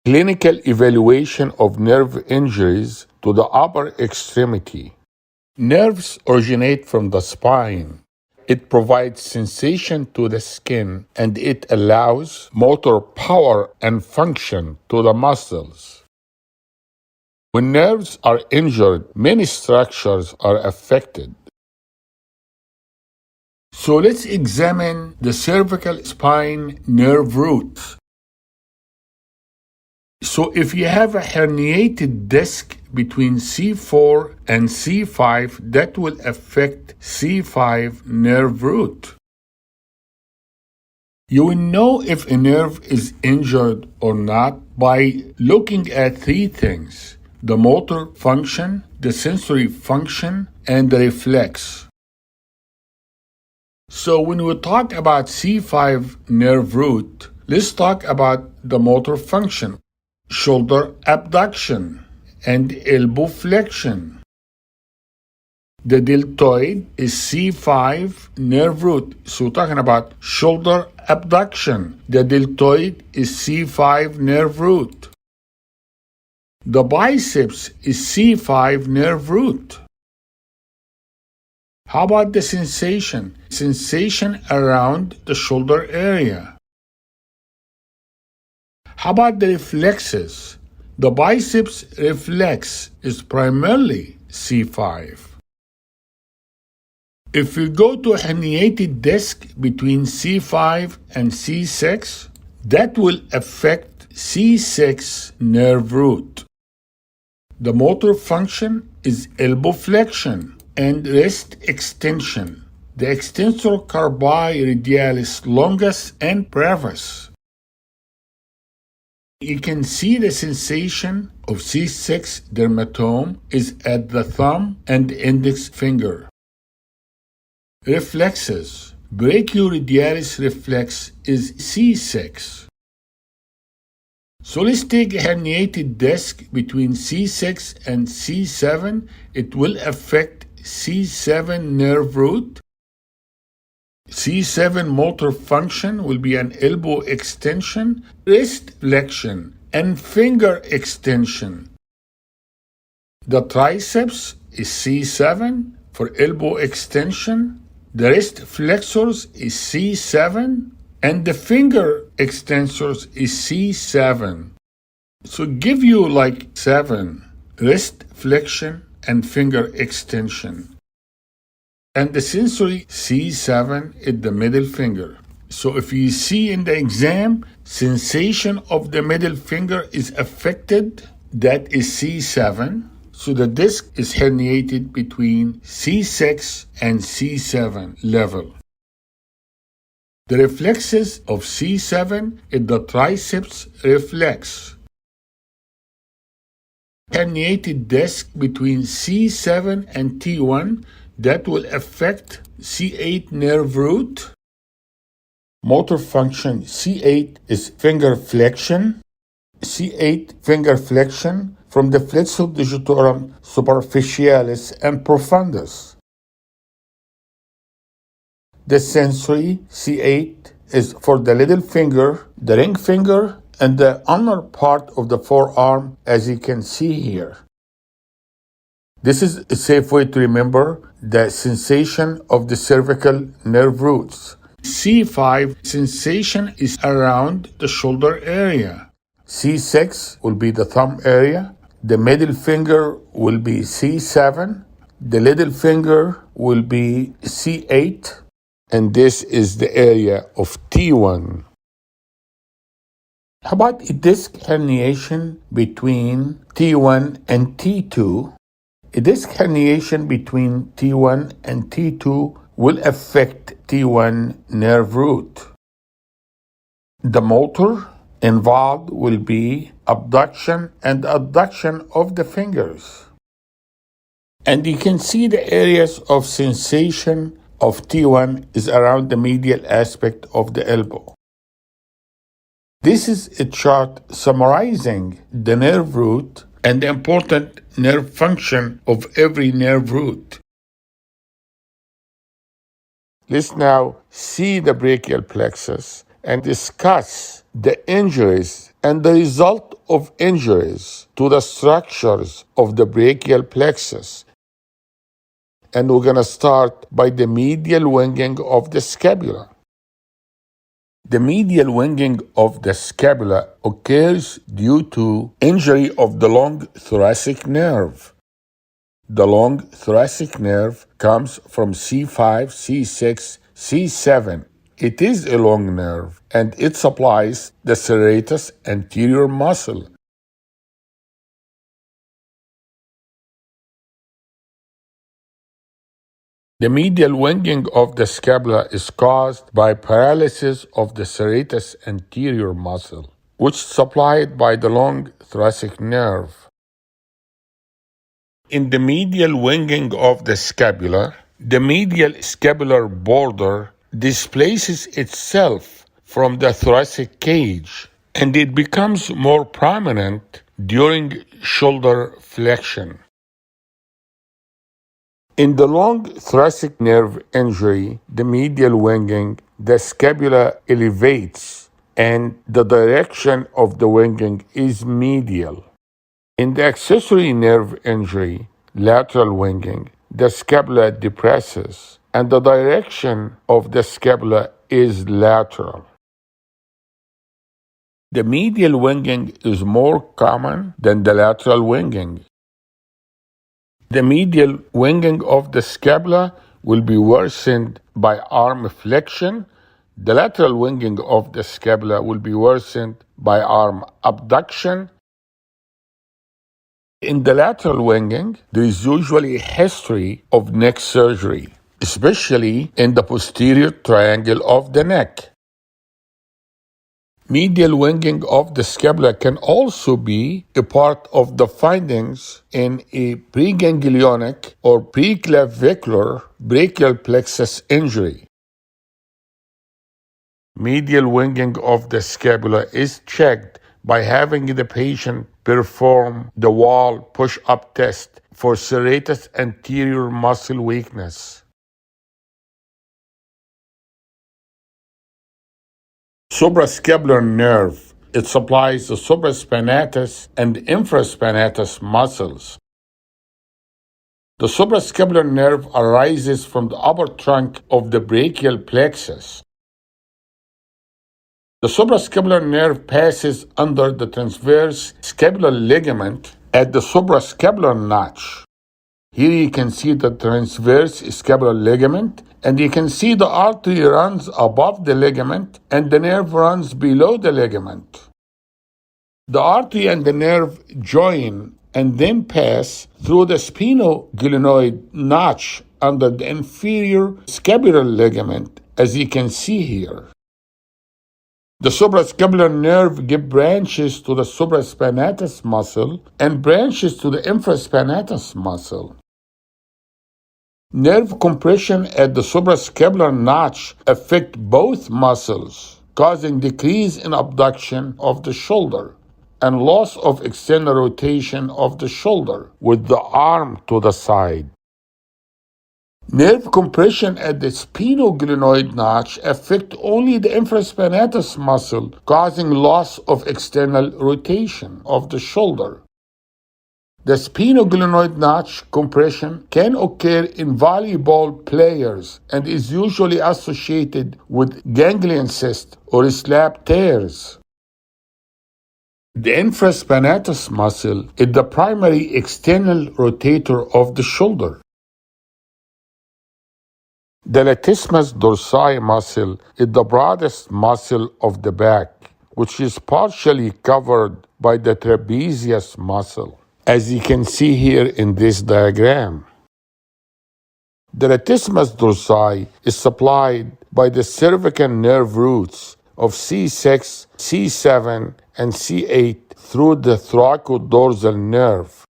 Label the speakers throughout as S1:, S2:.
S1: Clinical evaluation of nerve injuries to the upper extremity. Nerves originate from the spine. It provides sensation to the skin and it allows motor power and function to the muscles. When nerves are injured, many structures are affected. So let's examine the cervical spine nerve roots. So if you have a herniated disc between C4 and C5, that will affect C5 nerve root. You will know if a nerve is injured or not by looking at three things: the motor function, the sensory function, and the reflex. So when we talk about C5 nerve root, let's talk about the motor function. Shoulder abduction and elbow flexion. The deltoid is C5 nerve root. So we're talking about shoulder abduction. The deltoid is C5 nerve root. The biceps is C5 nerve root. How about the sensation? Sensation around the shoulder area. How about the reflexes? The biceps reflex is primarily C5. If we go to a herniated disc between C5 and C6, that will affect C6 nerve root. The motor function is elbow flexion and wrist extension. The extensor carpi radialis longus and brevis. You can see the sensation of C6 dermatome is at the thumb and index finger. Reflexes. Brachioradialis reflex is C6. So let's take a herniated disc between C6 and C7. It will affect C7 nerve root. C7 motor function will be an elbow extension, wrist flexion, and finger extension. The triceps is C7 for elbow extension. The wrist flexors is C7, and the finger extensors is C7. So give you like 7, wrist flexion and finger extension. And the sensory C7 is the middle finger. So if you see in the exam, sensation of the middle finger is affected, that is C7. So the disc is herniated between C6 and C7 level. The reflexes of C7 is the triceps reflex. Herniated disc between C7 and T1, that will affect C8 nerve root. Motor function C8 is finger flexion. C8 finger flexion from the flexor digitorum superficialis and profundus. The sensory C8 is for the little finger, the ring finger, and the ulnar part of the forearm, as you can see here. This is a safe way to remember the sensation of the cervical nerve roots. C5 sensation is around the shoulder area. C6 will be the thumb area. The middle finger will be C7. The little finger will be C8. And this is the area of T1. How about a disc herniation between T1 and T2? A disc herniation between T1 and T2 will affect T1 nerve root. The motor involved will be abduction and adduction of the fingers. And you can see the areas of sensation of T1 is around the medial aspect of the elbow. This is a chart summarizing the nerve root and the important nerve function of every nerve root. Let's now see the brachial plexus and discuss the injuries and the result of injuries to the structures of the brachial plexus. And we're going to start by the medial winging of the scapula. The medial winging of the scapula occurs due to injury of the long thoracic nerve. The long thoracic nerve comes from C5, C6, C7. It is a long nerve, and it supplies the serratus anterior muscle. The medial winging of the scapula is caused by paralysis of the serratus anterior muscle, which is supplied by the long thoracic nerve. In the medial winging of the scapula, the medial scapular border displaces itself from the thoracic cage, and it becomes more prominent during shoulder flexion. In the long thoracic nerve injury, the medial winging, the scapula elevates, and the direction of the winging is medial. In the accessory nerve injury, lateral winging, the scapula depresses, and the direction of the scapula is lateral. The medial winging is more common than the lateral winging. The medial winging of the scapula will be worsened by arm flexion. The lateral winging of the scapula will be worsened by arm abduction. In the lateral winging, there is usually a history of neck surgery, especially in the posterior triangle of the neck. Medial winging of the scapula can also be a part of the findings in a preganglionic or preclavicular brachial plexus injury. Medial winging of the scapula is checked by having the patient perform the wall push-up test for serratus anterior muscle weakness. Suprascapular nerve. It supplies the supraspinatus and infraspinatus muscles. The suprascapular nerve arises from the upper trunk of the brachial plexus. The suprascapular nerve passes under the transverse scapular ligament at the suprascapular notch. Here you can see the transverse scapular ligament, and you can see the artery runs above the ligament and the nerve runs below the ligament. The artery and the nerve join and then pass through the sphenoglenoid notch under the inferior scapular ligament, as you can see here. The suprascapular nerve gives branches to the supraspinatus muscle and branches to the infraspinatus muscle. Nerve compression at the suprascapular notch affect both muscles, causing decrease in abduction of the shoulder and loss of external rotation of the shoulder with the arm to the side. Nerve compression at the sphenoglenoid notch affect only the infraspinatus muscle, causing loss of external rotation of the shoulder. The sphenoglenoid notch compression can occur in volleyball players and is usually associated with ganglion cyst or slap tears. The infraspinatus muscle is the primary external rotator of the shoulder. The latissimus dorsi muscle is the broadest muscle of the back, which is partially covered by the trapezius muscle, as you can see here in this diagram. The latissimus dorsi is supplied by the cervical nerve roots of C6, C7, and C8 through the thoracodorsal nerve.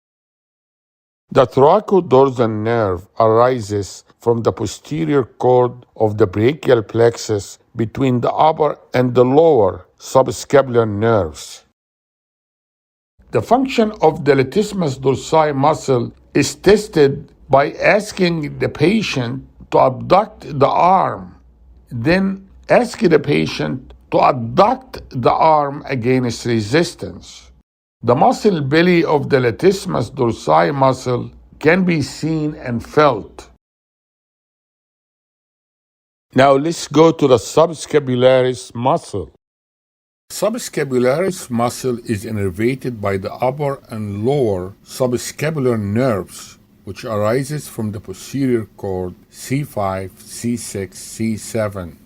S1: The thoracodorsal nerve arises from the posterior cord of the brachial plexus between the upper and the lower subscapular nerves. The function of the latissimus dorsi muscle is tested by asking the patient to abduct the arm, then ask the patient to abduct the arm against resistance. The muscle belly of the latissimus dorsi muscle can be seen and felt. Now let's go to the subscapularis muscle. Subscapularis muscle is innervated by the upper and lower subscapular nerves, which arises from the posterior cord C5, C6, C7.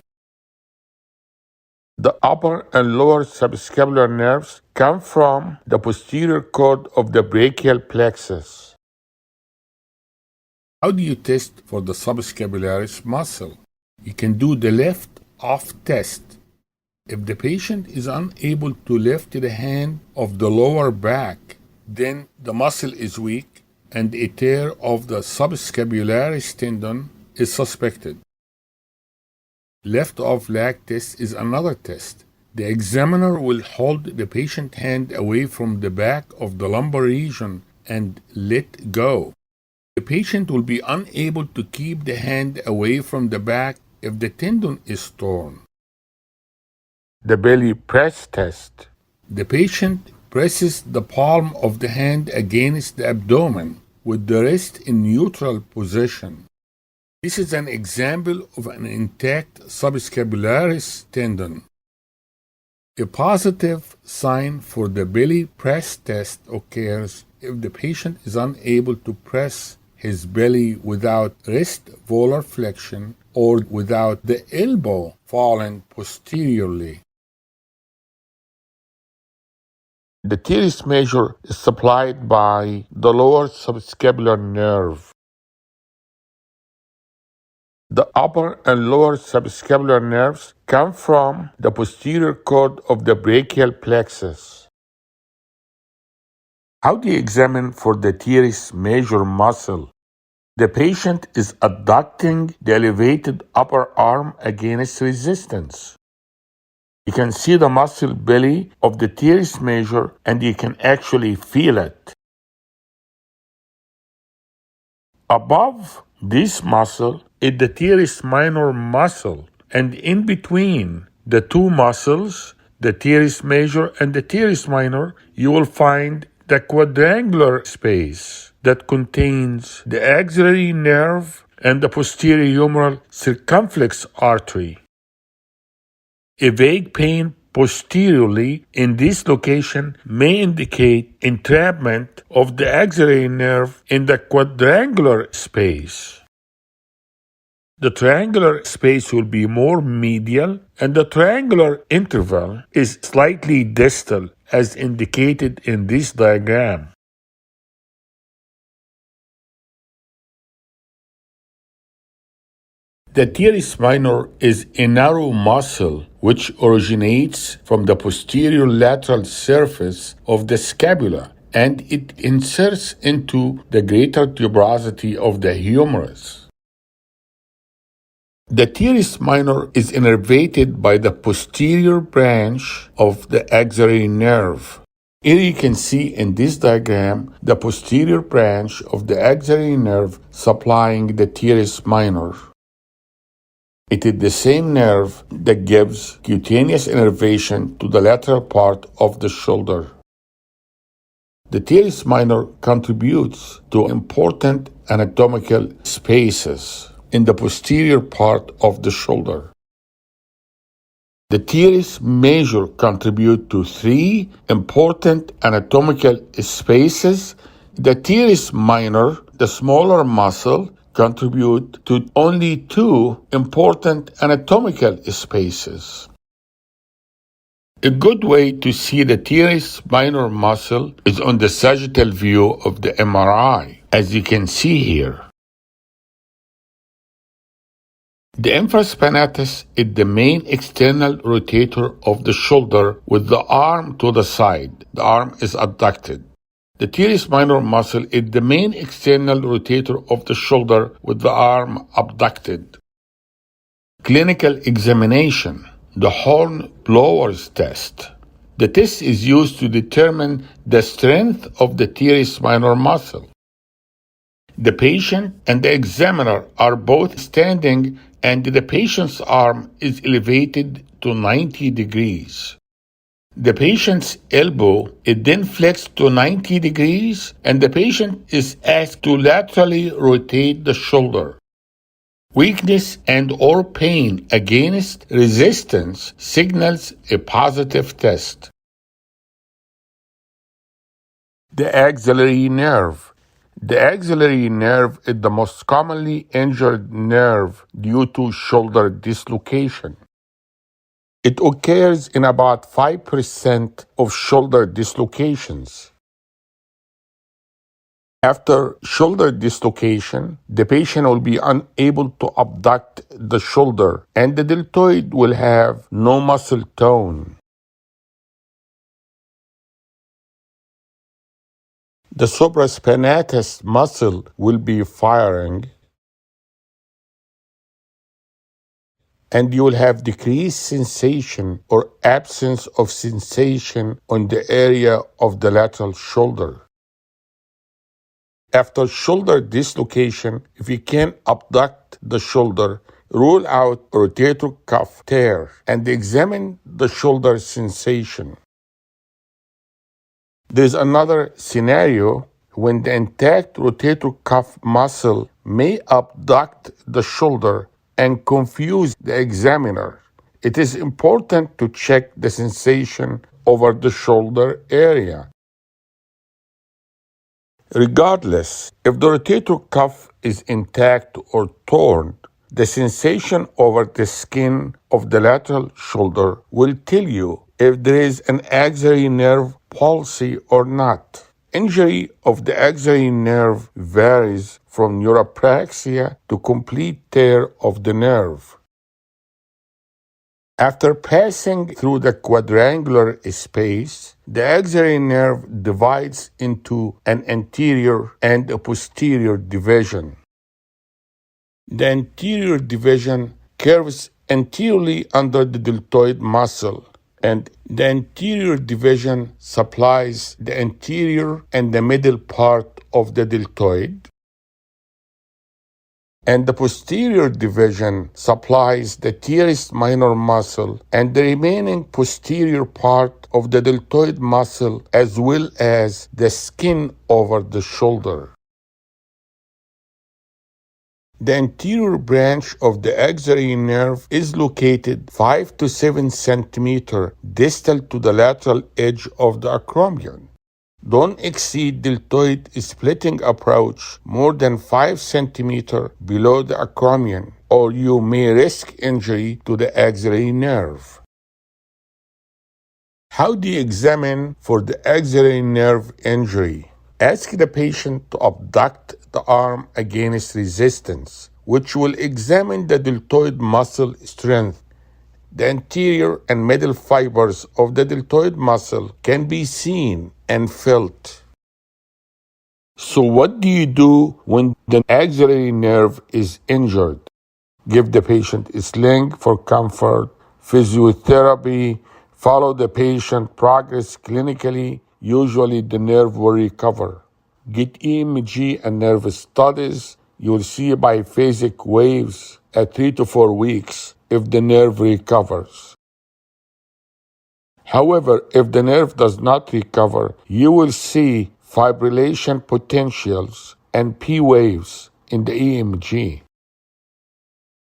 S1: The upper and lower subscapular nerves come from the posterior cord of the brachial plexus. How do you test for the subscapularis muscle? You can do the lift-off test. If the patient is unable to lift the hand of the lower back, then the muscle is weak and a tear of the subscapularis tendon is suspected. Lift-off leg test is another test. The examiner will hold the patient hand away from the back of the lumbar region and let go. The patient will be unable to keep the hand away from the back if the tendon is torn. The belly press test. The patient presses the palm of the hand against the abdomen with the wrist in neutral position. This is an example of an intact subscapularis tendon. A positive sign for the belly press test occurs if the patient is unable to press his belly without wrist volar flexion or without the elbow falling posteriorly. The teres major is supplied by the lower subscapular nerve. The upper and lower subscapular nerves come from the posterior cord of the brachial plexus. How do you examine for the teres major muscle? The patient is abducting the elevated upper arm against resistance. You can see the muscle belly of the teres major and you can actually feel it. Above this muscle is the teres minor muscle, and in between the two muscles, the teres major and the teres minor, you will find the quadrangular space that contains the axillary nerve and the posterior humeral circumflex artery. A vague pain posteriorly in this location may indicate entrapment of the axillary nerve in the quadrangular space. The triangular space will be more medial, and the triangular interval is slightly distal, as indicated in this diagram. The teres minor is a narrow muscle which originates from the posterior lateral surface of the scapula, and it inserts into the greater tuberosity of the humerus. The teres minor is innervated by the posterior branch of the axillary nerve. Here you can see in this diagram the posterior branch of the axillary nerve supplying the teres minor. It is the same nerve that gives cutaneous innervation to the lateral part of the shoulder. The teres minor contributes to important anatomical spaces in the posterior part of the shoulder. The teres major contribute to three important anatomical spaces. The teres minor, the smaller muscle, contribute to only two important anatomical spaces. A good way to see the teres minor muscle is on the sagittal view of the MRI, as you can see here. The infraspinatus is the main external rotator of the shoulder with the arm to the side. The arm is abducted. The teres minor muscle is the main external rotator of the shoulder with the arm abducted. Clinical examination. The horn blowers test. The test is used to determine the strength of the teres minor muscle. The patient and the examiner are both standing and the patient's arm is elevated to 90 degrees. The patient's elbow is then flexed to 90 degrees, and the patient is asked to laterally rotate the shoulder. Weakness and or pain against resistance signals a positive test. The axillary nerve. The axillary nerve is the most commonly injured nerve due to shoulder dislocation. It occurs in about 5% of shoulder dislocations. After shoulder dislocation, the patient will be unable to abduct the shoulder and the deltoid will have no muscle tone. The supraspinatus muscle will be firing, and you will have decreased sensation or absence of sensation on the area of the lateral shoulder. After shoulder dislocation, if you can abduct the shoulder, rule out rotator cuff tear and examine the shoulder sensation. There's another scenario when the intact rotator cuff muscle may abduct the shoulder and confuse the examiner. It is important to check the sensation over the shoulder area. Regardless, if the rotator cuff is intact or torn, the sensation over the skin of the lateral shoulder will tell you if there is an axillary nerve palsy or not. Injury of the axillary nerve varies from neuropraxia to complete tear of the nerve. After passing through the quadrangular space, the axillary nerve divides into an anterior and a posterior division. The anterior division curves anteriorly under the deltoid muscle, and the anterior division supplies the anterior and the middle part of the deltoid, and the posterior division supplies the teres minor muscle and the remaining posterior part of the deltoid muscle, as well as the skin over the shoulder. The anterior branch of the axillary nerve is located 5 to 7 centimeters distal to the lateral edge of the acromion. Don't exceed deltoid splitting approach more than 5 centimeters below the acromion, or you may risk injury to the axillary nerve. How do you examine for the axillary nerve injury? Ask the patient to abduct the arm against resistance, which will examine the deltoid muscle strength. The anterior and middle fibers of the deltoid muscle can be seen and felt. So what do you do when the axillary nerve is injured? Give the patient a sling for comfort, physiotherapy, follow the patient progress clinically. Usually the nerve will recover. Get EMG and nerve studies. You'll see biphasic waves at 3 to 4 weeks if the nerve recovers. However, if the nerve does not recover, you will see fibrillation potentials and P waves in the EMG.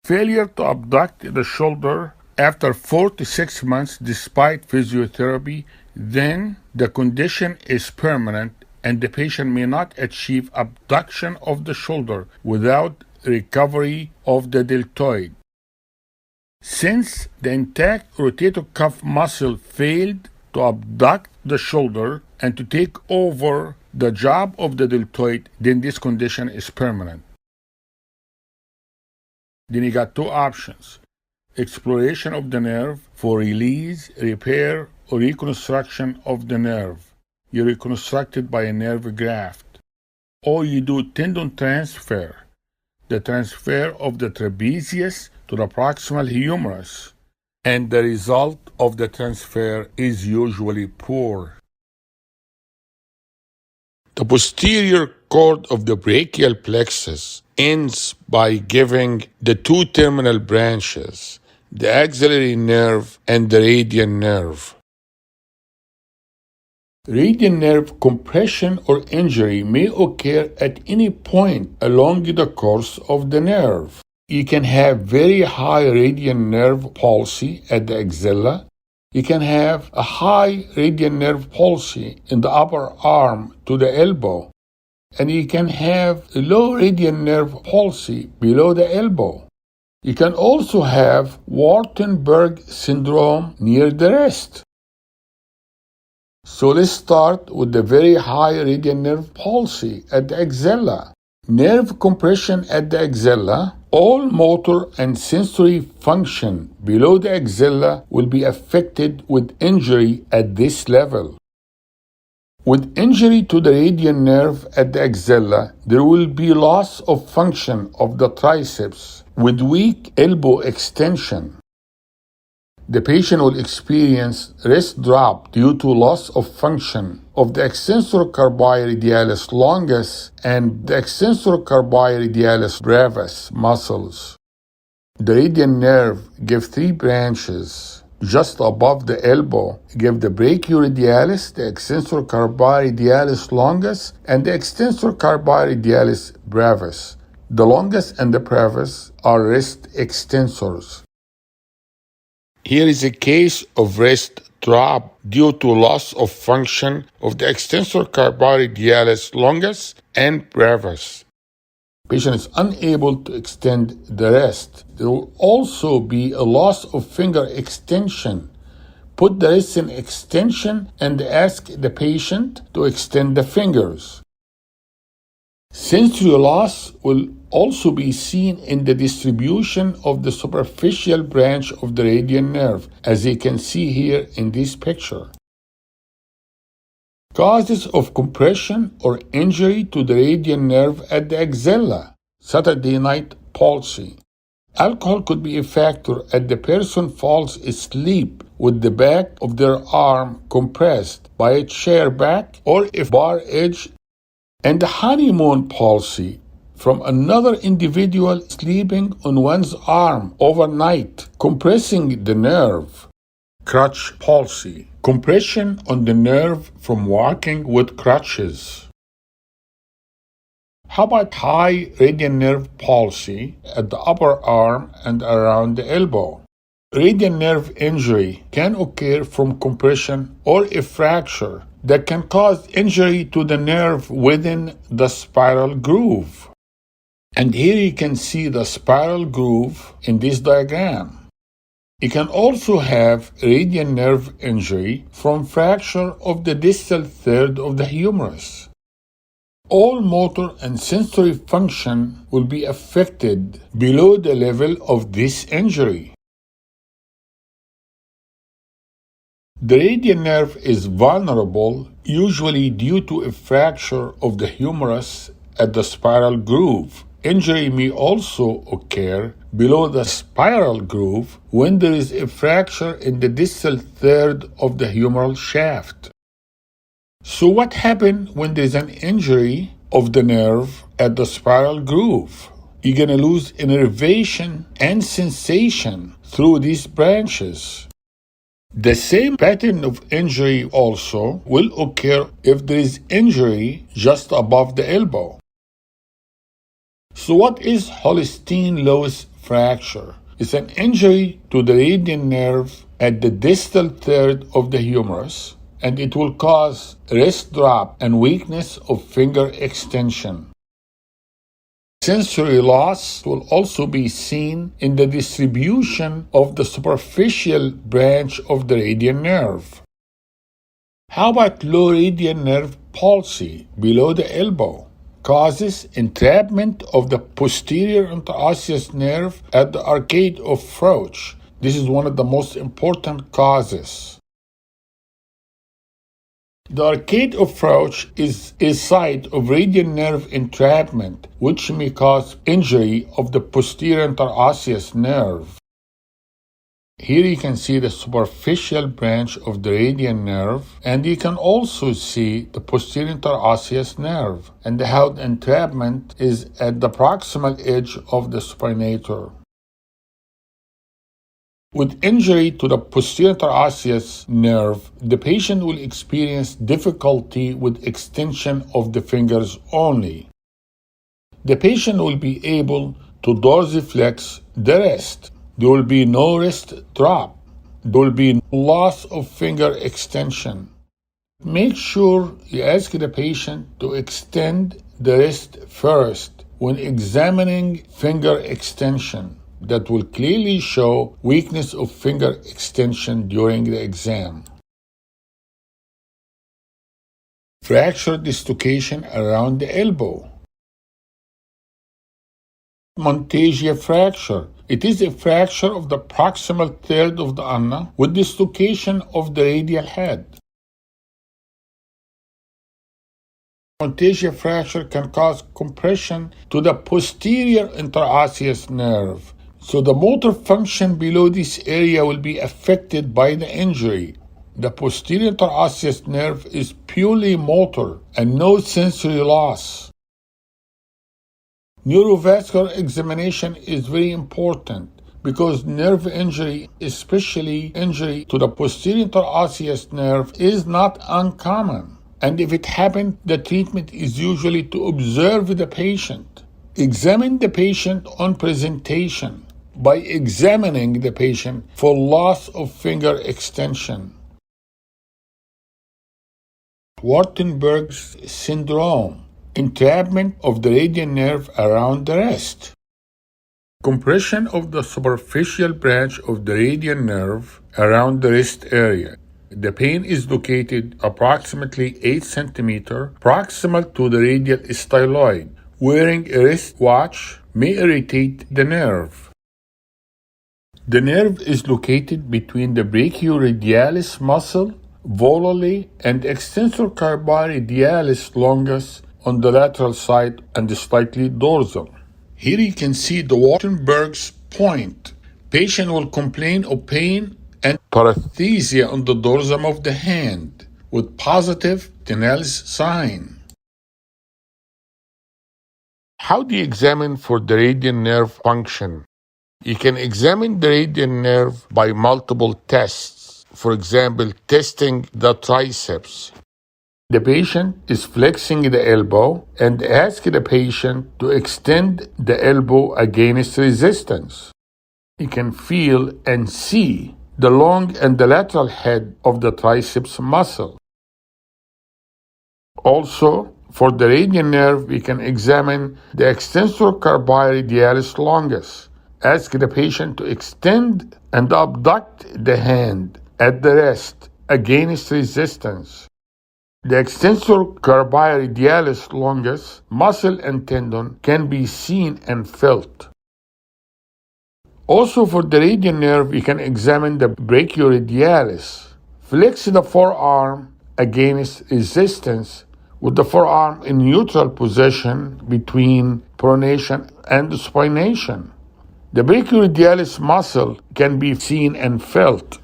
S1: Failure to abduct the shoulder after 4 to 6 months despite physiotherapy, then the condition is permanent and the patient may not achieve abduction of the shoulder without recovery of the deltoid. Since the intact rotator cuff muscle failed to abduct the shoulder and to take over the job of the deltoid, then this condition is permanent. Then you got two options: exploration of the nerve for release, repair, or reconstruction of the nerve. You reconstruct it by a nerve graft. Or you do tendon transfer, the transfer of the trapezius to the proximal humerus, and the result of the transfer is usually poor. The posterior cord of the brachial plexus ends by giving the two terminal branches, the axillary nerve, and the radial nerve. Radial nerve compression or injury may occur at any point along the course of the nerve. You can have very high radial nerve palsy at the axilla. You can have a high radial nerve palsy in the upper arm to the elbow. And you can have a low radial nerve palsy below the elbow. You can also have Wartenberg syndrome near the wrist. So let's start with the very high radial nerve palsy at the axilla. Nerve compression at the axilla, all motor and sensory function below the axilla will be affected with injury at this level. With injury to the radial nerve at the axilla, there will be loss of function of the triceps with weak elbow extension. The patient will experience wrist drop due to loss of function of the extensor carpi radialis longus and the extensor carpi radialis brevis muscles. The radial nerve gives 3 branches. Just above the elbow, give the brachial radialis, the extensor carpi radialis longus, and the extensor carpi radialis brevis. The longus and the brevis are wrist extensors. Here is a case of wrist drop due to loss of function of the extensor carpi radialis longus and brevis. Patient is unable to extend the wrist. There will also be a loss of finger extension. Put the wrist in extension and ask the patient to extend the fingers. Sensory loss will also be seen in the distribution of the superficial branch of the radial nerve, as you can see here in this picture. Causes of compression or injury to the radial nerve at the axilla. Saturday night palsy. Alcohol could be a factor as the person falls asleep with the back of their arm compressed by a chair back or a bar edge. And the honeymoon palsy from another individual sleeping on one's arm overnight, compressing the nerve. Crutch palsy, compression on the nerve from walking with crutches. How about high radial nerve palsy at the upper arm and around the elbow? Radial nerve injury can occur from compression or a fracture that can cause injury to the nerve within the spiral groove. And here you can see the spiral groove in this diagram. You can also have radial nerve injury from fracture of the distal third of the humerus. All motor and sensory function will be affected below the level of this injury. The radial nerve is vulnerable, usually due to a fracture of the humerus at the spiral groove. Injury may also occur below the spiral groove when there is a fracture in the distal third of the humeral shaft. So what happens when there is an injury of the nerve at the spiral groove? You're going to lose innervation and sensation through these branches. The same pattern of injury also will occur if there is injury just above the elbow. So what is Holstein-Lewis fracture? It's an injury to the radial nerve at the distal third of the humerus, and it will cause wrist drop and weakness of finger extension. Sensory loss will also be seen in the distribution of the superficial branch of the radial nerve. How about low radial nerve palsy below the elbow? Causes entrapment of the posterior interosseous nerve at the arcade of Froch. This is one of the most important causes. The arcade of Froch is a site of radial nerve entrapment, which may cause injury of the posterior interosseous nerve. Here you can see the superficial branch of the radial nerve, and you can also see the posterior interosseous nerve, and the how entrapment is at the proximal edge of the supinator. With injury to the posterior interosseous nerve, the patient will experience difficulty with extension of the fingers only. The patient will be able to dorsiflex the wrist. There will be no wrist drop. There will be loss of finger extension. Make sure you ask the patient to extend the wrist first when examining finger extension. That will clearly show weakness of finger extension during the exam. Fracture dislocation around the elbow. Montagia fracture. It is a fracture of the proximal third of the ulna with dislocation of the radial head. Montagia fracture can cause compression to the posterior interosseous nerve. So the motor function below this area will be affected by the injury. The posterior interosseous nerve is purely motor and no sensory loss. Neurovascular examination is very important because nerve injury, especially injury to the posterior interosseous nerve, is not uncommon. And if it happens, the treatment is usually to observe the patient. Examine the patient on presentation by examining the patient for loss of finger extension. Wartenberg's syndrome, entrapment of the radial nerve around the wrist. Compression of the superficial branch of the radial nerve around the wrist area. The pain is located approximately 8 cm proximal to the radial styloid. Wearing a wrist watch may irritate the nerve. The nerve is located between the brachioradialis muscle, volally, and extensor carpi radialis longus on the lateral side and slightly dorsal. Here you can see the Wartenberg's point. Patient will complain of pain and paresthesia on the dorsum of the hand with positive Teres sign. How do you examine for the radial nerve function? You can examine the radial nerve by multiple tests. For example, testing the triceps. The patient is flexing the elbow and ask the patient to extend the elbow against resistance. You can feel and see the long and the lateral head of the triceps muscle. Also, for the radial nerve, we can examine the extensor carpi radialis longus. Ask the patient to extend and abduct the hand at the rest against resistance. The extensor carpi radialis longus muscle and tendon can be seen and felt. Also for the radial nerve, we can examine the brachioradialis. Flex the forearm against resistance with the forearm in neutral position between pronation and supination. The brachioradialis muscle can be seen and felt.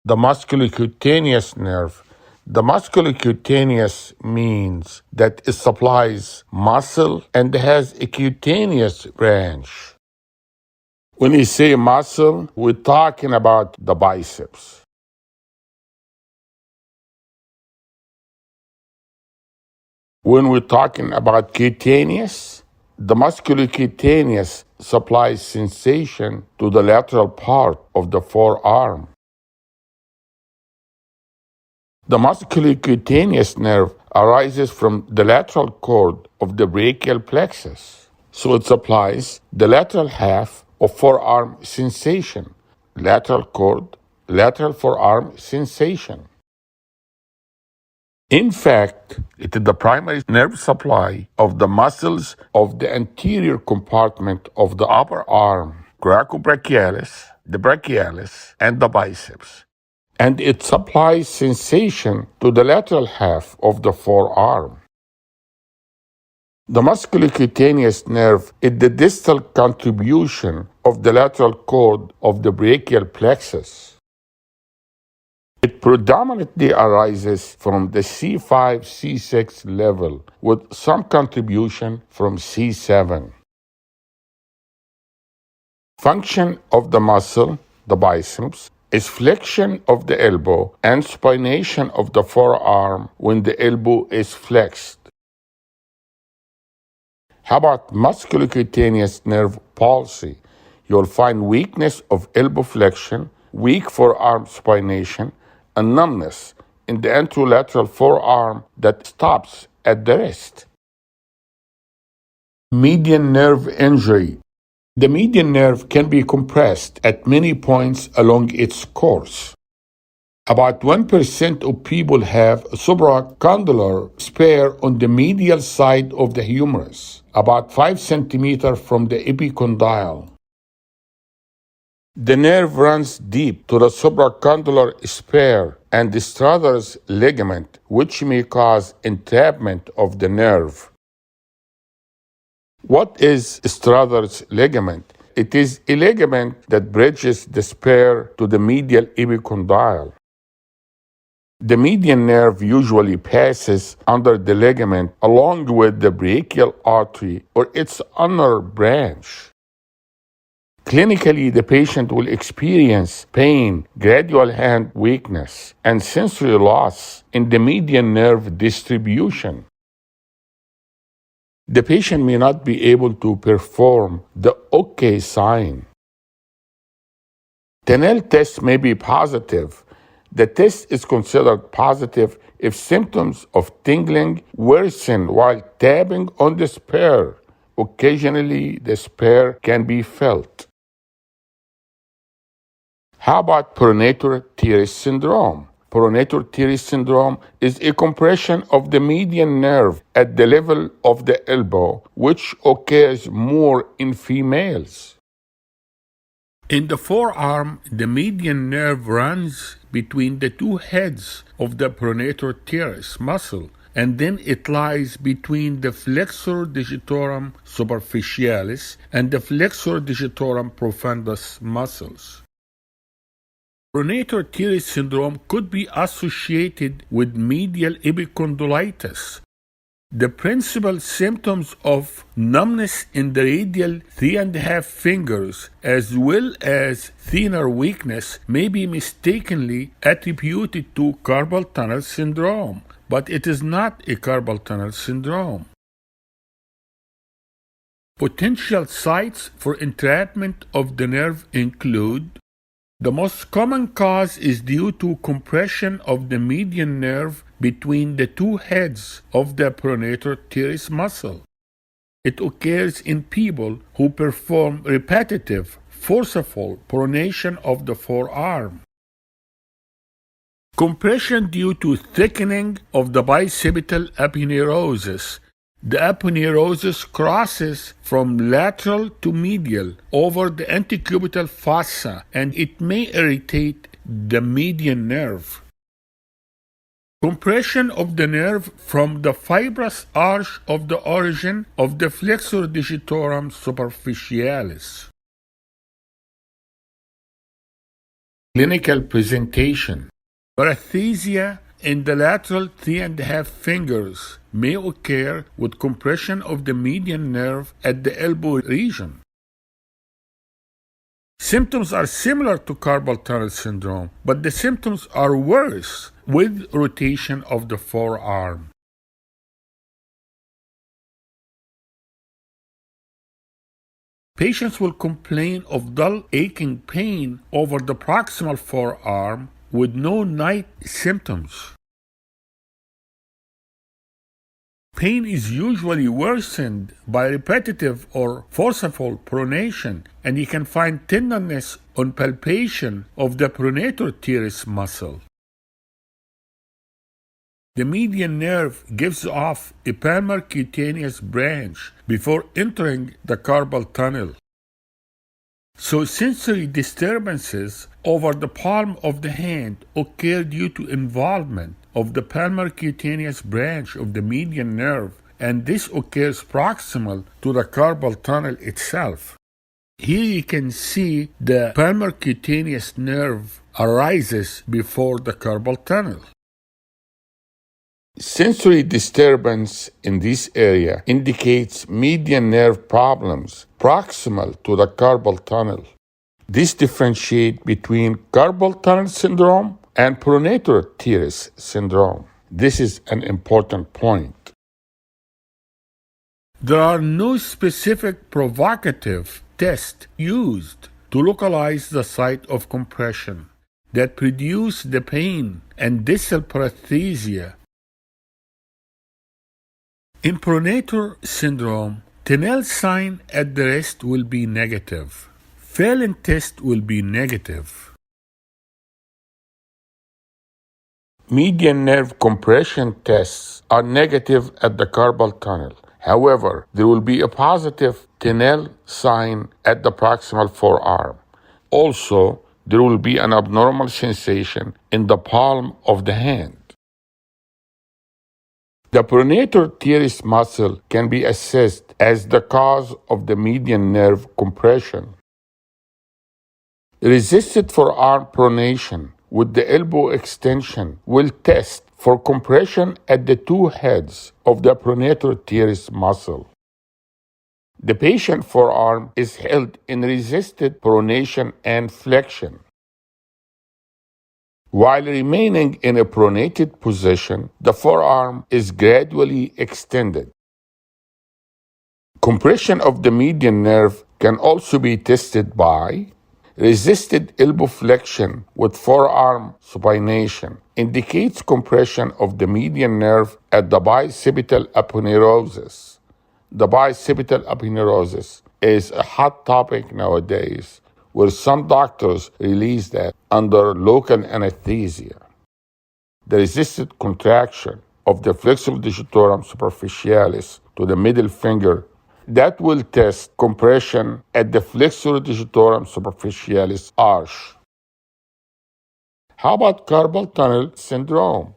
S1: The musculocutaneous nerve. The musculocutaneous means that it supplies muscle and has a cutaneous branch. When we say muscle, we're talking about the biceps. When we're talking about cutaneous, the musculocutaneous supplies sensation to the lateral part of the forearm. The musculocutaneous nerve arises from the lateral cord of the brachial plexus, so it supplies the lateral half of forearm sensation. Lateral cord, lateral forearm sensation. In fact, it is the primary nerve supply of the muscles of the anterior compartment of the upper arm, coracobrachialis, the brachialis, and the biceps. And it supplies sensation to the lateral half of the forearm. The musculocutaneous nerve is the distal contribution of the lateral cord of the brachial plexus. It predominantly arises from the C5, C6 level, with some contribution from C7. Function of the muscle, the biceps, is flexion of the elbow and supination of the forearm when the elbow is flexed. How about musculocutaneous nerve palsy? You'll find weakness of elbow flexion, weak forearm supination, and numbness in the anterolateral forearm that stops at the wrist. Median nerve injury. The median nerve can be compressed at many points along its course. About 1% of people have a supracondylar spare on the medial side of the humerus, about 5 centimeters from the epicondyle. The nerve runs deep to the supracondylar spare and the Strather's ligament, which may cause entrapment of the nerve. What is Strather's ligament? It is a ligament that bridges the spare to the medial epicondyle. The median nerve usually passes under the ligament along with the brachial artery or its ulnar branch. Clinically, the patient will experience pain, gradual hand weakness, and sensory loss in the median nerve distribution. The patient may not be able to perform the OK sign. Tenel test may be positive. The test is considered positive if symptoms of tingling worsen while tapping on the spare. Occasionally, the spare can be felt. How about pronator teres syndrome? Pronator teres syndrome is a compression of the median nerve at the level of the elbow, which occurs more in females. In the forearm, the median nerve runs between the two heads of the pronator teres muscle, and then it lies between the flexor digitorum superficialis and the flexor digitorum profundus muscles. Pronator teres syndrome could be associated with medial epicondylitis. The principal symptoms of numbness in the radial 3.5 fingers, as well as thenar weakness, may be mistakenly attributed to carpal tunnel syndrome, but it is not a carpal tunnel syndrome. Potential sites for entrapment of the nerve include: the most common cause is due to compression of the median nerve between the two heads of the pronator teres muscle. It occurs in people who perform repetitive, forceful pronation of the forearm. Compression due to thickening of the bicipital aponeurosis. The aponeurosis crosses from lateral to medial over the antecubital fossa, and it may irritate the median nerve. Compression of the nerve from the fibrous arch of the origin of the flexor digitorum superficialis. Clinical presentation. Paresthesia in the lateral 3.5 fingers may occur with compression of the median nerve at the elbow region. Symptoms are similar to carpal tunnel syndrome, but the symptoms are worse with rotation of the forearm. Patients will complain of dull aching pain over the proximal forearm with no night symptoms. Pain is usually worsened by repetitive or forceful pronation, and you can find tenderness on palpation of the pronator teres muscle. The median nerve gives off a palmar cutaneous branch before entering the carpal tunnel. So sensory disturbances over the palm of the hand occur due to involvement of the palmar cutaneous branch of the median nerve, and this occurs proximal to the carpal tunnel itself. Here you can see the palmar cutaneous nerve arises before the carpal tunnel. Sensory disturbance in this area indicates median nerve problems proximal to the carpal tunnel. This differentiates between carpal tunnel syndrome and pronator teres syndrome. This is an important point. There are no specific provocative tests used to localize the site of compression that produce the pain and distal paresthesia. In pronator syndrome, Tinel sign at the rest will be negative. Phalen test will be negative. Median nerve compression tests are negative at the carpal tunnel. However, there will be a positive Tinel sign at the proximal forearm. Also, there will be an abnormal sensation in the palm of the hand. The pronator teres muscle can be assessed as the cause of the median nerve compression. Resisted forearm pronation with the elbow extension will test for compression at the two heads of the pronator teres muscle. The patient forearm is held in resisted pronation and flexion. While remaining in a pronated position, the forearm is gradually extended. Compression of the median nerve can also be tested by resisted elbow flexion with forearm supination indicates compression of the median nerve at the bicipital aponeurosis. The bicipital aponeurosis is a hot topic nowadays, where some doctors release that under local anesthesia. The resisted contraction of the flexor digitorum superficialis to the middle finger that will test compression at the flexor digitorum superficialis arch. How about carpal tunnel syndrome?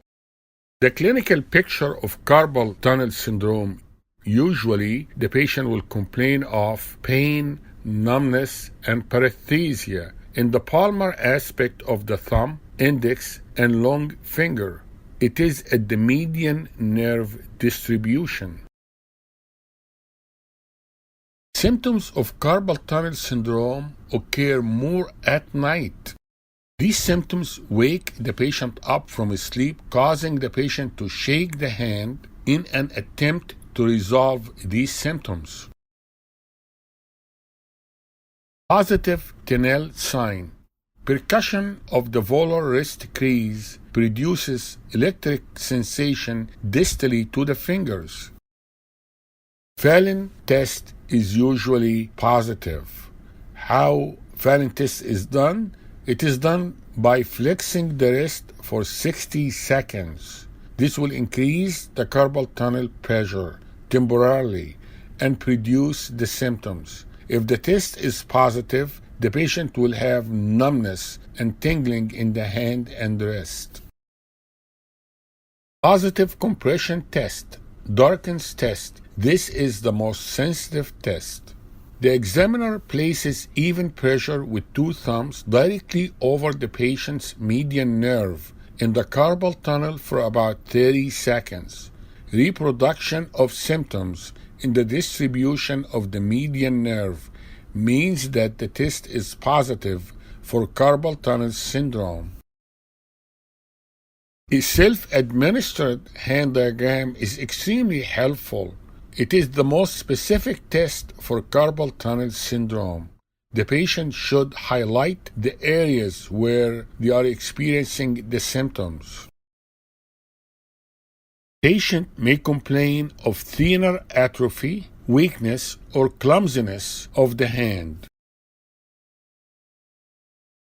S1: The clinical picture of carpal tunnel syndrome, usually the patient will complain of pain, numbness, and paresthesia in the palmar aspect of the thumb, index, and long finger. It is at the median nerve distribution. Symptoms of carpal tunnel syndrome occur more at night. These symptoms wake the patient up from sleep, causing the patient to shake the hand in an attempt to resolve these symptoms. Positive Tinel sign. Percussion of the volar wrist crease produces electric sensation distally to the fingers. Phalen test is usually positive. How Phalen test is done? It is done by flexing the wrist for 60 seconds. This will increase the carpal tunnel pressure temporarily and produce the symptoms. If the test is positive, the patient will have numbness and tingling in the hand and wrist. Positive compression test, Darkins test. This is the most sensitive test. The examiner places even pressure with two thumbs directly over the patient's median nerve in the carpal tunnel for about 30 seconds. Reproduction of symptoms in the distribution of the median nerve means that the test is positive for carpal tunnel syndrome. A self-administered hand diagram is extremely helpful. It is the most specific test for carpal tunnel syndrome. The patient should highlight the areas where they are experiencing the symptoms. Patient may complain of thenar atrophy, weakness, or clumsiness of the hand.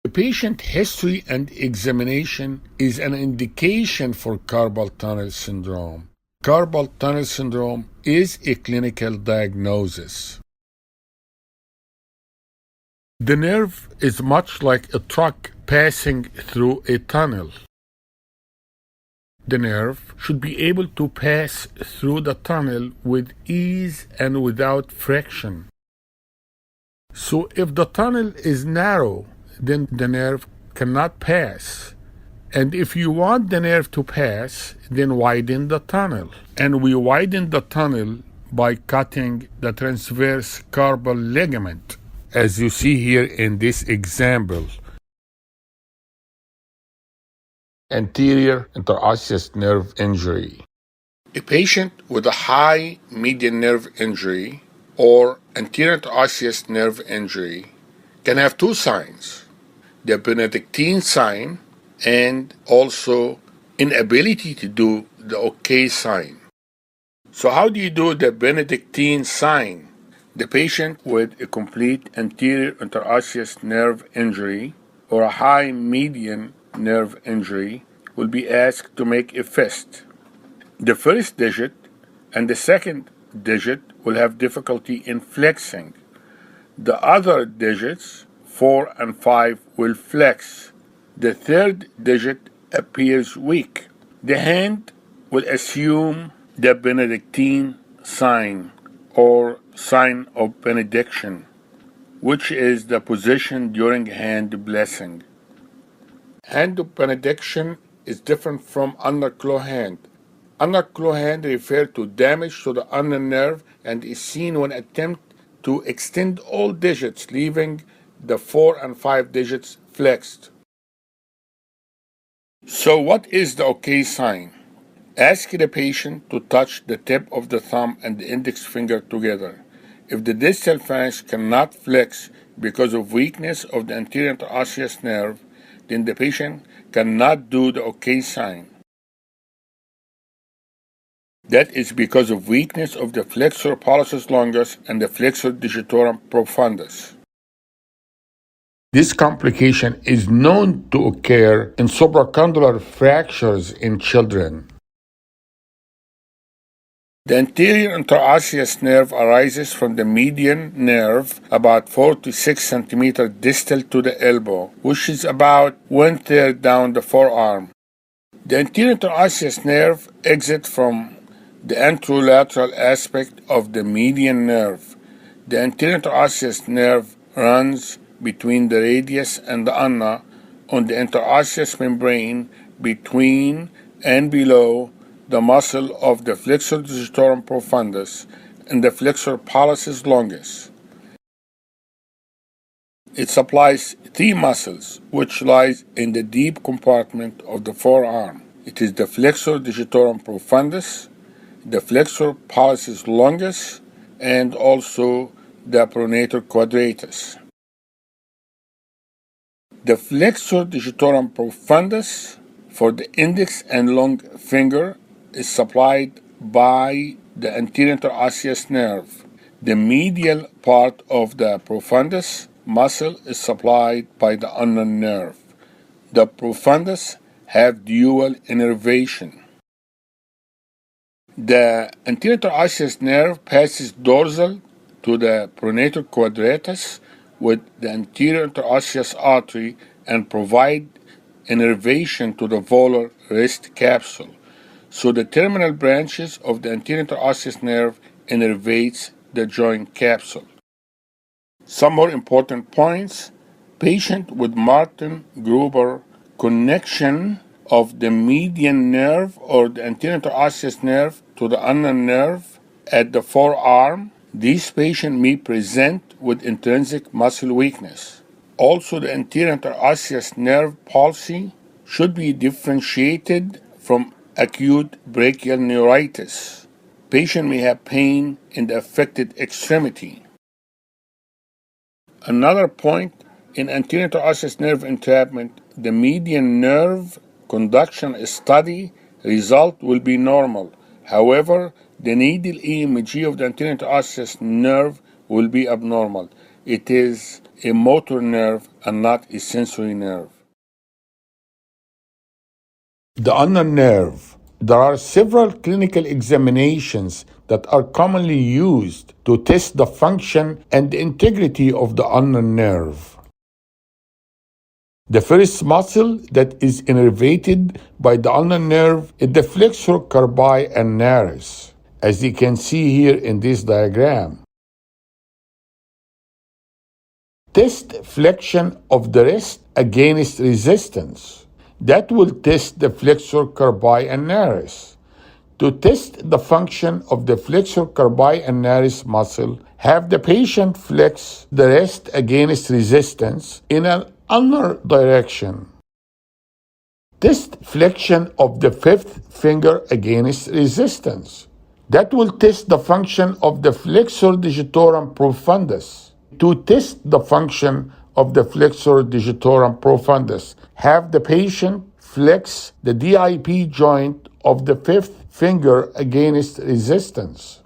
S1: The patient history and examination is an indication for carpal tunnel syndrome. Carpal tunnel syndrome is a clinical diagnosis. The nerve is much like a truck passing through a tunnel. The nerve should be able to pass through the tunnel with ease and without friction. So if the tunnel is narrow, then the nerve cannot pass. And if you want the nerve to pass, then widen the tunnel. And we widen the tunnel by cutting the transverse carpal ligament, as you see here in this example. Anterior interosseous nerve injury. A patient with a high median nerve injury or anterior interosseous nerve injury can have two signs: the Benedictine sign and also inability to do the OK sign. So how do you do the Benedictine sign? The patient with a complete anterior interosseous nerve injury or a high median nerve injury will be asked to make a fist. The first digit and the second digit will have difficulty in flexing. The other digits, 4 and 5, will flex. The third digit appears weak. The hand will assume the Benedictine sign or sign of benediction, which is the position during hand blessing. Hand of benediction is different from ulnar claw hand. Ulnar claw hand refers to damage to the ulnar nerve and is seen when attempt to extend all digits, leaving the 4 and 5 digits flexed. So what is the OK sign? Ask the patient to touch the tip of the thumb and the index finger together. If the distal phalanx cannot flex because of weakness of the anterior interosseous nerve, then the patient cannot do the OK sign. That is because of weakness of the flexor pollicis longus and the flexor digitorum profundus. This complication is known to occur in supracondylar fractures in children. The anterior interosseous nerve arises from the median nerve about 4 to 6 centimeters distal to the elbow, which is about 1/3 down the forearm. The anterior interosseous nerve exits from the anterolateral aspect of the median nerve. The anterior interosseous nerve runs between the radius and the ulna on the interosseous membrane between and below the muscle of the flexor digitorum profundus and the flexor pollicis longus. It supplies three muscles which lies in the deep compartment of the forearm. It is the flexor digitorum profundus, the flexor pollicis longus, and also the pronator quadratus. The flexor digitorum profundus for the index and long finger is supplied by the anterior interosseous nerve. The medial part of the profundus muscle is supplied by the ulnar nerve. The profundus have dual innervation. The anterior interosseous nerve passes dorsal to the pronator quadratus with the anterior interosseous artery and provide innervation to the volar wrist capsule. So the terminal branches of the anterior interosseous nerve innervates the joint capsule. Some more important points: patient with Martin-Gruber connection of the median nerve or the anterior interosseous nerve to the ulnar nerve at the forearm. These patients may present with intrinsic muscle weakness. Also, the anterior interosseous nerve palsy should be differentiated from acute brachial neuritis. Patient may have pain in the affected extremity. Another point, in anterior interosseous nerve entrapment, the median nerve conduction study result will be normal. However, the needle EMG of the anterior interosseous nerve will be abnormal. It is a motor nerve and not a sensory nerve. The ulnar nerve. There are several clinical examinations that are commonly used to test the function and the integrity of the ulnar nerve. The first muscle that is innervated by the ulnar nerve is the flexor carpi and nares, as you can see here in this diagram. Test flexion of the wrist against resistance. that will test the flexor carpi annuaris. To test the function of the flexor carpi annuaris muscle, have the patient flex the wrist against resistance in an ulnar direction. Test flexion of the fifth finger against resistance. That will test the function of the flexor digitorum profundus. To test the function of the flexor digitorum profundus, have the patient flex the DIP joint of the fifth finger against resistance.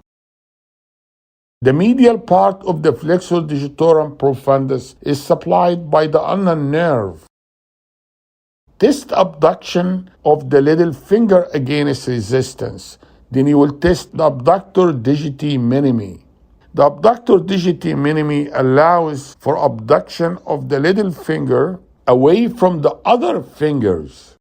S1: The medial part of the flexor digitorum profundus is supplied by the ulnar nerve. Test abduction of the little finger against resistance. Then you will test the abductor digiti minimi. The abductor digiti minimi allows for abduction of the little finger away from the other fingers.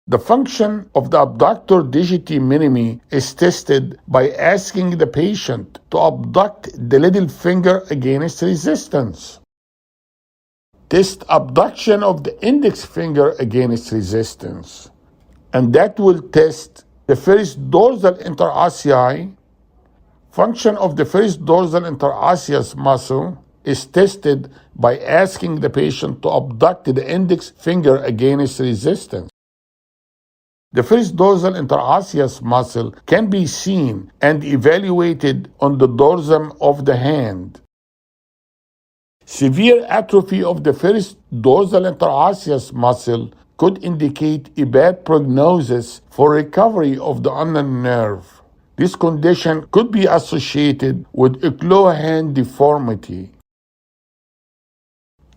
S1: The function of the abductor digiti minimi is tested by asking the patient to abduct the little finger against resistance. Test abduction of the index finger against resistance, and that will test the first dorsal interossei. Function of the first dorsal interosseous muscle is tested by asking the patient to abduct the index finger against resistance. The first dorsal interosseous muscle can be seen and evaluated on the dorsum of the hand. Severe atrophy of the first dorsal interosseous muscle could indicate a bad prognosis for recovery of the ulnar nerve. This condition could be associated with a claw hand deformity.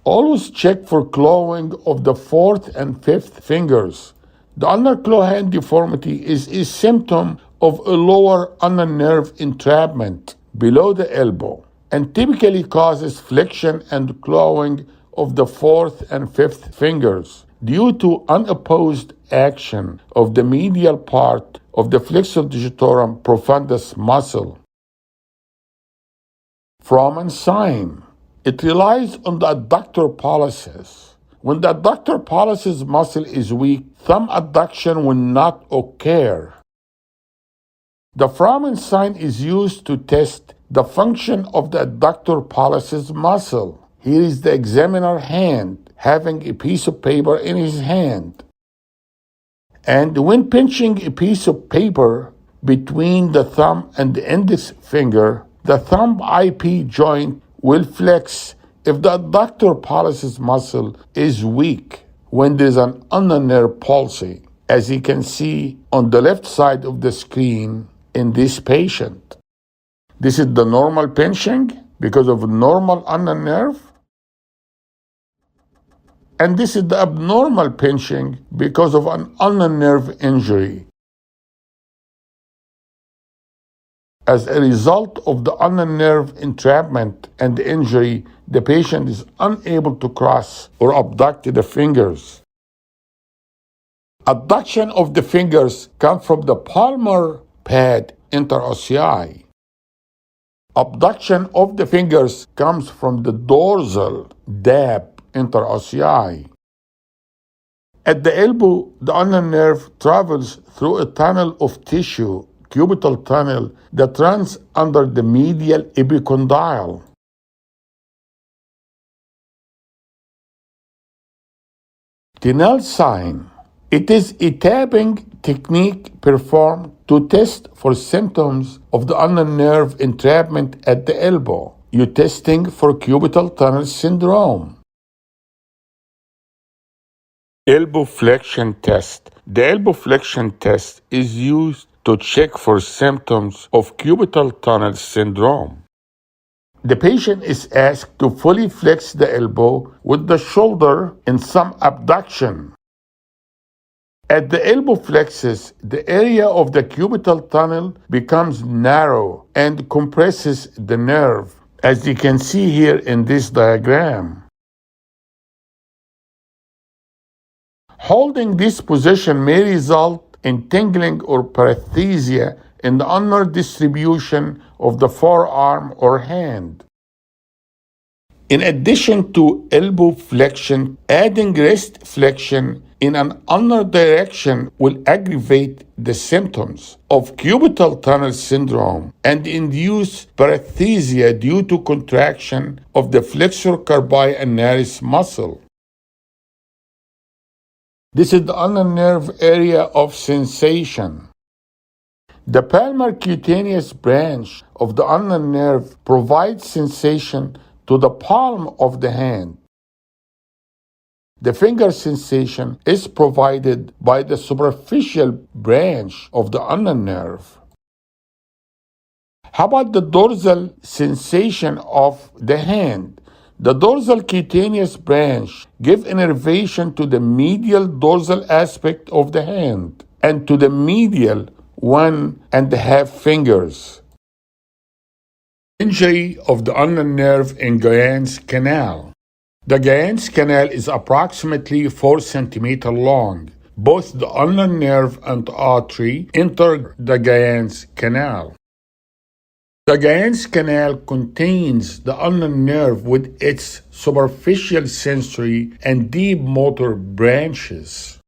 S1: Always check for clawing of the fourth and fifth fingers. The ulnar claw hand deformity is a symptom of a lower ulnar nerve entrapment below the elbow, and typically causes flexion and clawing of the fourth and fifth fingers due to unopposed action of the medial part of the flexor digitorum profundus muscle. Froment sign. It relies on the adductor pollicis. When the adductor pollicis muscle is weak, thumb adduction will not occur. The Froment sign is used to test the function of the adductor pollicis muscle. Here is the examiner hand having a piece of paper in his hand. And when pinching a piece of paper between the thumb and the index finger, the thumb IP joint will flex if the adductor pollicis muscle is weak when there is an ulnar nerve palsy, as you can see on the left side of the screen in this patient. This is the normal pinching because of normal ulnar nerve. And this is the abnormal pinching because of an ulnar nerve injury. As a result of the ulnar nerve entrapment and the injury, the patient is unable to cross or abduct the fingers. Abduction of the fingers comes from the palmar pad interossei. Abduction of the fingers comes from the dorsal dab interossei. At the elbow, the ulnar nerve travels through a tunnel of tissue, cubital tunnel, that runs under the medial epicondyle. Tinel sign. It is a tapping technique performed to test for symptoms of the ulnar nerve entrapment at the elbow. You're testing for cubital tunnel syndrome. Elbow flexion test. The elbow flexion test is used to check for symptoms of cubital tunnel syndrome. The patient is asked to fully flex the elbow with the shoulder in some abduction. At the elbow flexus, the area of the cubital tunnel becomes narrow and compresses the nerve, as you can see here in this diagram. Holding this position may result in tingling or paresthesia in the ulnar distribution of the forearm or hand. In addition to elbow flexion, adding wrist flexion in an ulnar direction will aggravate the symptoms of cubital tunnel syndrome and induce paresthesia due to contraction of the flexor carpi ulnaris muscle. This is the ulnar nerve area of sensation. The palmar cutaneous branch of the ulnar nerve provides sensation to the palm of the hand. The finger sensation is provided by the superficial branch of the ulnar nerve. How about the dorsal sensation of the hand? The dorsal cutaneous branch gives innervation to the medial dorsal aspect of the hand and to the medial 1.5 fingers. Injury of the ulnar nerve in Guyon's canal. The Guyon's canal is approximately 4 centimeters long. Both the ulnar nerve and artery enter the Guyon's canal. The Guyon's canal contains the ulnar nerve with its superficial sensory and deep motor branches.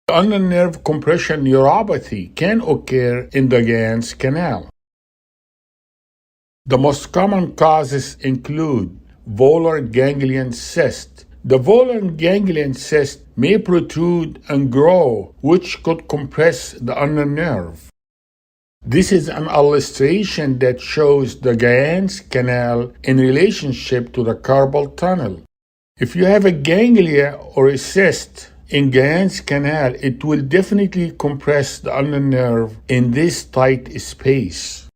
S1: The ulnar nerve compression neuropathy can occur in the Guyon's canal. The most common causes include volar ganglion cyst. The volar ganglion cyst may protrude and grow, which could compress the ulnar nerve. This is an illustration that shows the Guyon's canal in relationship to the carpal tunnel. If you have a ganglia or a cyst in Guyon's canal, it will definitely compress the ulnar nerve in this tight space.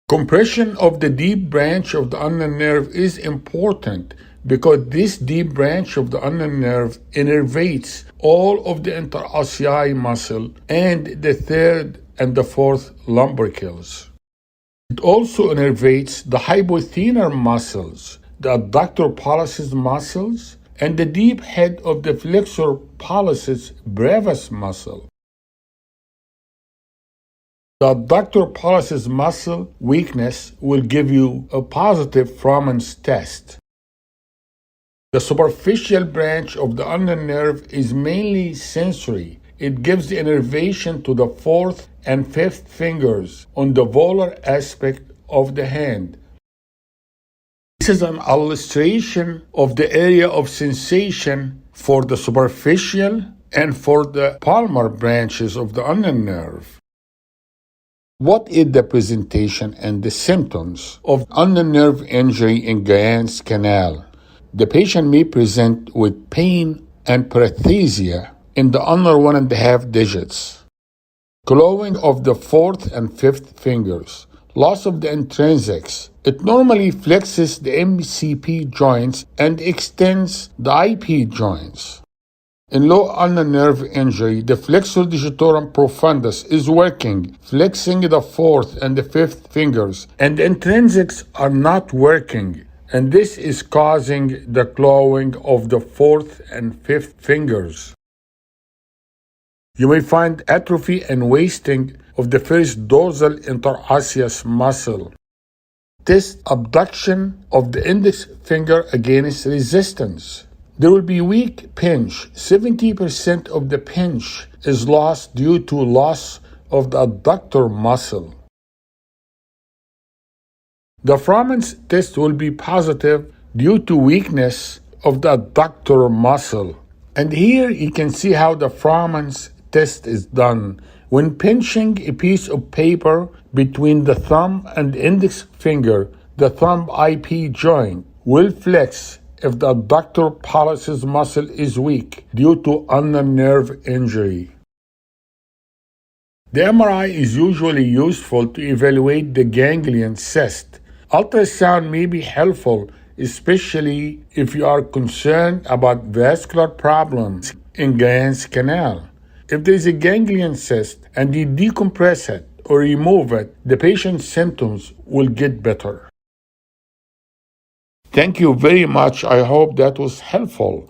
S1: Compression of the deep branch of the ulnar nerve is important because this deep branch of the ulnar nerve innervates all of the interosseous muscle and the third and the fourth lumbricals. It also innervates the hypothenar muscles, the adductor pollicis muscles, and the deep head of the flexor pollicis brevis muscle. The adductor pollicis muscle weakness will give you a positive Fromen's test. The superficial branch of the ulnar nerve is mainly sensory. It gives the innervation to the fourth and fifth fingers on the volar aspect of the hand. This is an illustration of the area of sensation for the superficial and for the palmar branches of the ulnar nerve. What is the presentation and the symptoms of ulnar nerve injury in Guyon's canal? The patient may present with pain and paresthesia in the ulnar 1.5 digits, clawing of the fourth and fifth fingers, loss of the intrinsics. It normally flexes the MCP joints and extends the IP joints. In low ulnar nerve injury, the flexor digitorum profundus is working, flexing the fourth and the fifth fingers, and the intrinsics are not working, and this is causing the clawing of the fourth and fifth fingers. You may find atrophy and wasting of the first dorsal interosseous muscle. Test abduction of the index finger against resistance. There will be weak pinch. 70% of the pinch is lost due to loss of the adductor muscle. The Fromen's test will be positive due to weakness of the adductor muscle. And here you can see how the Fromen's test is done. When pinching a piece of paper between the thumb and index finger, the thumb IP joint will flex if the adductor pollicis muscle is weak due to ulnar nerve injury. The MRI is usually useful to evaluate the ganglion cyst. Ultrasound may be helpful, especially if you are concerned about vascular problems in Guyon's canal. If there is a ganglion cyst and you decompress it or remove it, the patient's symptoms will get better. Thank you very much. I hope that was helpful.